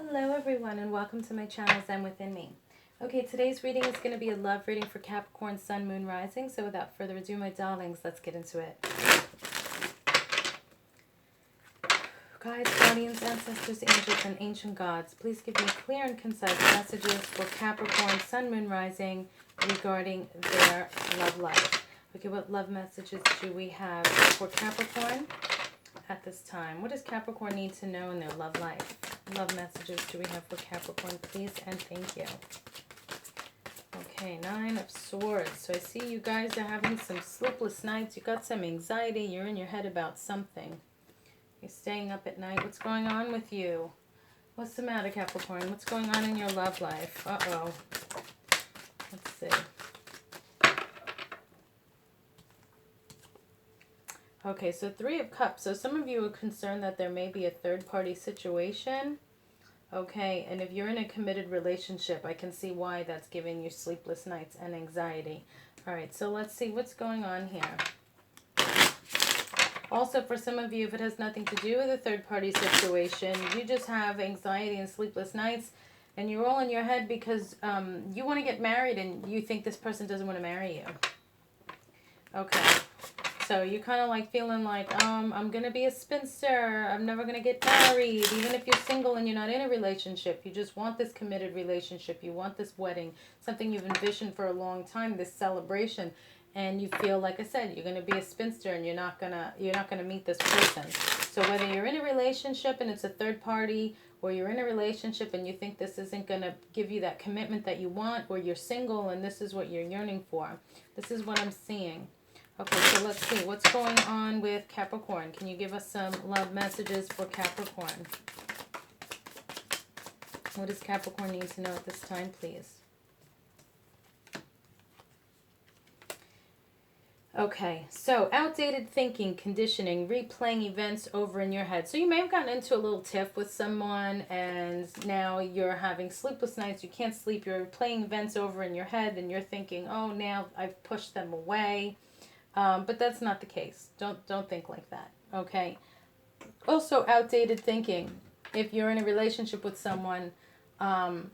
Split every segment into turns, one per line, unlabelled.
Hello everyone and welcome to my channel Zen Within Me. Okay, today's reading is going to be a love reading for Capricorn, Sun, Moon, Rising. So without further ado, my darlings, let's get into it. Guides, guardians, ancestors, angels, and ancient gods, please give me clear and concise messages for Capricorn, Sun, Moon, Rising regarding their love life. Okay, what love messages do we have for Capricorn at this time? What does Capricorn need to know in their love life? Love messages do we have for Capricorn, please, and thank you. Okay, Nine of Swords. So I see you guys are having some sleepless nights. You got some anxiety. You're in your head about something. You're staying up at night. What's going on with you? What's the matter, Capricorn? What's going on in your love life? Uh-oh. Let's see. Okay, so Three of Cups. So some of you are concerned that there may be a third-party situation. Okay, and if you're in a committed relationship, I can see why that's giving you sleepless nights and anxiety. All right, so let's see what's going on here. Also, for some of you, if it has nothing to do with a third-party situation, you just have anxiety and sleepless nights, and you're all in your head because you want to get married and you think this person doesn't want to marry you. Okay. So you're kind of like feeling like, I'm going to be a spinster. I'm never going to get married. Even if you're single and you're not in a relationship, you just want this committed relationship. You want this wedding, something you've envisioned for a long time, this celebration. And you feel, like I said, you're going to be a spinster and you're not going to meet this person. So whether you're in a relationship and it's a third party, or you're in a relationship and you think this isn't going to give you that commitment that you want, or you're single and this is what you're yearning for. This is what I'm seeing. Okay, so let's see. What's going on with Capricorn? Can you give us some love messages for Capricorn? What does Capricorn need to know at this time, please? Okay, so outdated thinking, conditioning, replaying events over in your head. So you may have gotten into a little tiff with someone and now you're having sleepless nights. You can't sleep. You're playing events over in your head and you're thinking, oh, now I've pushed them away. But that's not the case. Don't think like that, okay? Also, outdated thinking. If you're in a relationship with someone, and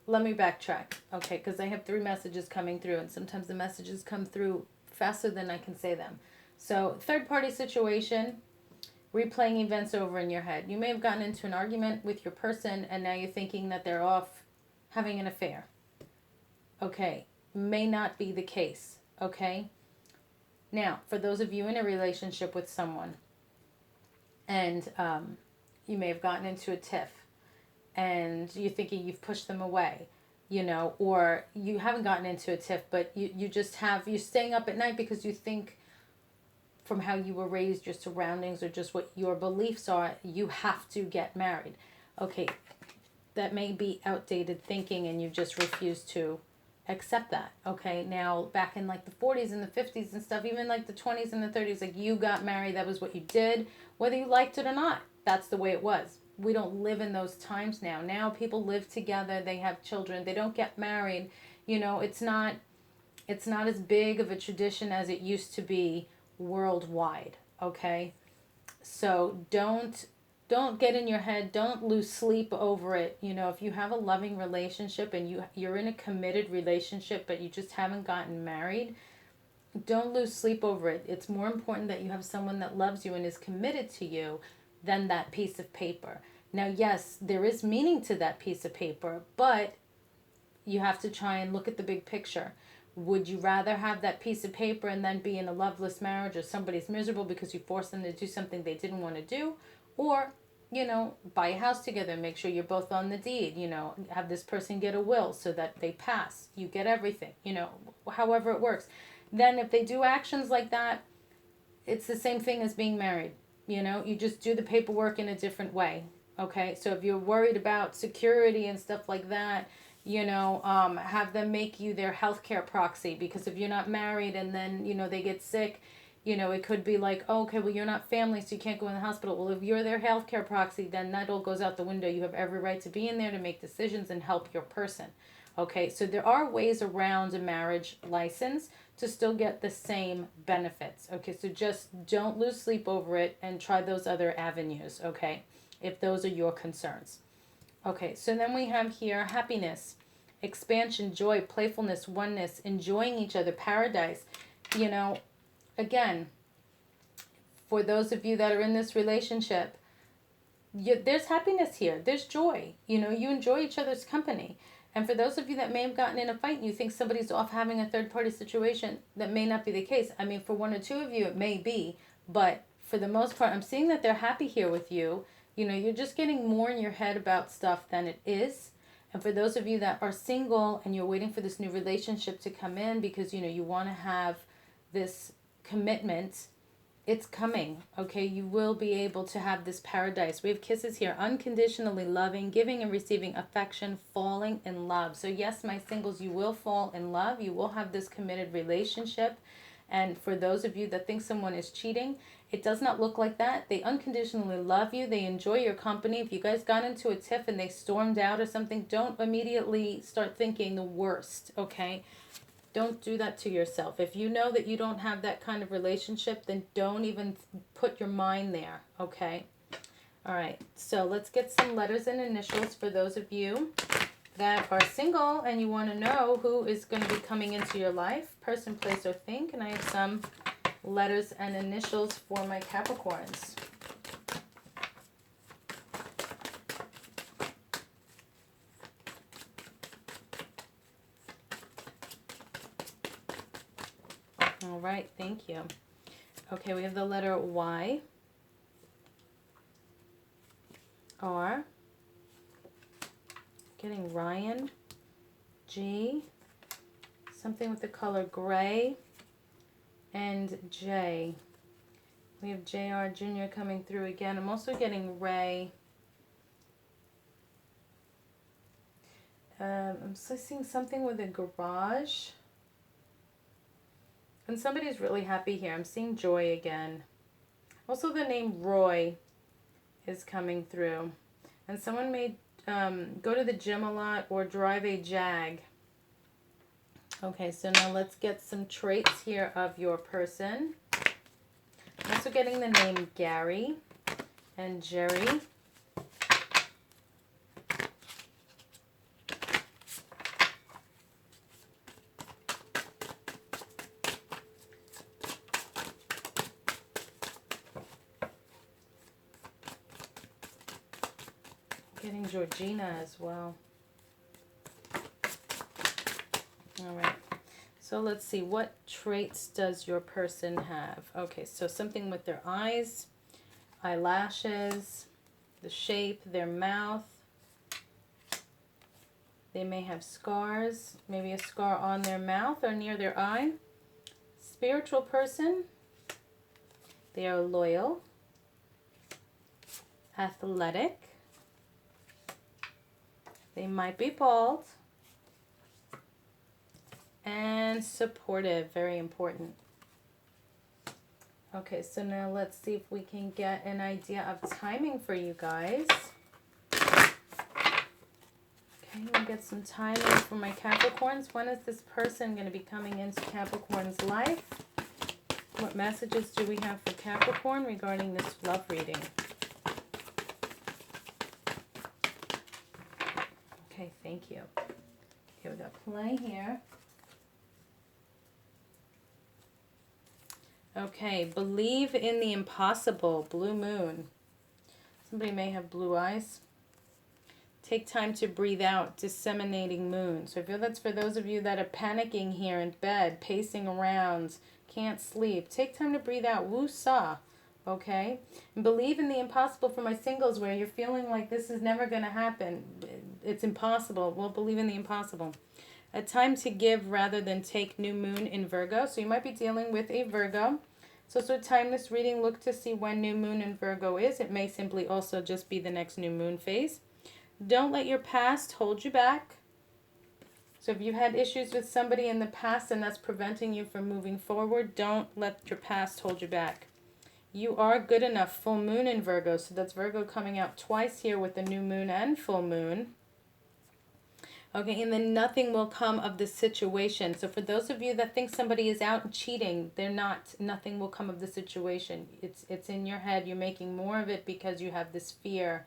let me backtrack, okay? Because I have 3 messages coming through, and sometimes the messages come through faster than I can say them. So, third-party situation, replaying events over in your head. You may have gotten into an argument with your person, and now you're thinking that they're off having an affair, okay? May not be the case, okay? Now, for those of you in a relationship with someone and you may have gotten into a tiff and you're thinking you've pushed them away, you know, or you haven't gotten into a tiff, but you're staying up at night because you think from how you were raised, your surroundings, or just what your beliefs are, you have to get married. Okay, that may be outdated thinking and you just refuse to accept that. Okay, now back in like the 40s and the 50s and stuff, even like the 20s and the 30s, like you got married, that was what you did, whether you liked it or not. That's the way it was. We don't live in those times now. Now people live together, they have children, they don't get married. You know, it's not as big of a tradition as it used to be worldwide. Okay, so don't get in your head. Don't lose sleep over it. You know, if you have a loving relationship and you're in a committed relationship, but you just haven't gotten married, don't lose sleep over it. It's more important that you have someone that loves you and is committed to you than that piece of paper. Now, yes, there is meaning to that piece of paper, but you have to try and look at the big picture. Would you rather have that piece of paper and then be in a loveless marriage, or somebody's miserable because you forced them to do something they didn't want to do? Or, you know, buy a house together, make sure you're both on the deed, you know, have this person get a will so that they pass, you get everything, you know, however it works. Then if they do actions like that, it's the same thing as being married, you know, you just do the paperwork in a different way, okay? So if you're worried about security and stuff like that, you know, have them make you their healthcare proxy, because if you're not married and then, you know, they get sick, you know, it could be like, oh, okay, well, you're not family, so you can't go in the hospital. Well, if you're their healthcare proxy, then that all goes out the window. You have every right to be in there to make decisions and help your person. Okay, so there are ways around a marriage license to still get the same benefits. Okay, so just don't lose sleep over it and try those other avenues, okay, if those are your concerns. Okay, so then we have here happiness, expansion, joy, playfulness, oneness, enjoying each other, paradise. You know, again, for those of you that are in this relationship, there's happiness here. There's joy. You know, you enjoy each other's company. And for those of you that may have gotten in a fight and you think somebody's off having a third party situation, that may not be the case. I mean, for one or two of you, it may be. But for the most part, I'm seeing that they're happy here with you. You know, you're just getting more in your head about stuff than it is. And for those of you that are single and you're waiting for this new relationship to come in because, you know, you want to have this commitment, it's coming, okay? You will be able to have this paradise. We have kisses here, unconditionally loving, giving and receiving affection, falling in love. So yes, my singles, you will fall in love. You will have this committed relationship. And for those of you that think someone is cheating, it does not look like that. They unconditionally love you. They enjoy your company. If you guys got into a tiff and they stormed out or something, don't immediately start thinking the worst, okay? Don't do that to yourself. If you know that you don't have that kind of relationship, then don't even put your mind there, okay? All right, so let's get some letters and initials for those of you that are single and you want to know who is going to be coming into your life, person, place, or thing. And I have some letters and initials for my Capricorns. All right, thank you. Okay, we have the letter Y, R, getting Ryan, G, something with the color gray, and J. We have JR Jr. coming through again. I'm also getting Ray. I'm seeing something with a garage. And somebody's really happy here. I'm seeing Joy again. Also, the name Roy is coming through. And someone may go to the gym a lot or drive a Jag. Okay, so now let's get some traits here of your person. I'm also getting the name Gary and Jerry. Getting Georgina as well. All right. So let's see. What traits does your person have? Okay, so something with their eyes, eyelashes, the shape, their mouth. They may have scars, maybe a scar on their mouth or near their eye. Spiritual person. They are loyal, athletic. They might be bald. And supportive, very important. Okay, so now let's see if we can get an idea of timing for you guys. Okay, we'll get some timing for my Capricorns. When is this person going to be coming into Capricorn's life? What messages do we have for Capricorn regarding this love reading? Okay, thank you. Okay, we got play here. Okay, believe in the impossible, blue moon. Somebody may have blue eyes. Take time to breathe out, disseminating moon. So I feel that's for those of you that are panicking here in bed, pacing around, can't sleep. Take time to breathe out, woo-saw. Okay? And believe in the impossible for my singles where you're feeling like this is never going to happen. It's impossible. Well, believe in the impossible. A time to give rather than take, new moon in Virgo. So you might be dealing with a Virgo. So timeless reading, look to see when new moon in Virgo is. It may simply also just be the next new moon phase. Don't let your past hold you back. So if you've had issues with somebody in the past and that's preventing you from moving forward, don't let your past hold you back. You are good enough. Full moon in Virgo. So that's Virgo coming out twice here with the new moon and full moon. Okay, and then nothing will come of the situation. So for those of you that think somebody is out cheating, they're not. Nothing will come of the situation. It's in your head. You're making more of it because you have this fear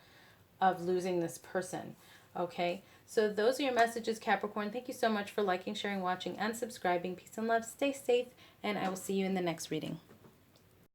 of losing this person. Okay, so those are your messages, Capricorn. Thank you so much for liking, sharing, watching, and subscribing. Peace and love. Stay safe, and I will see you in the next reading.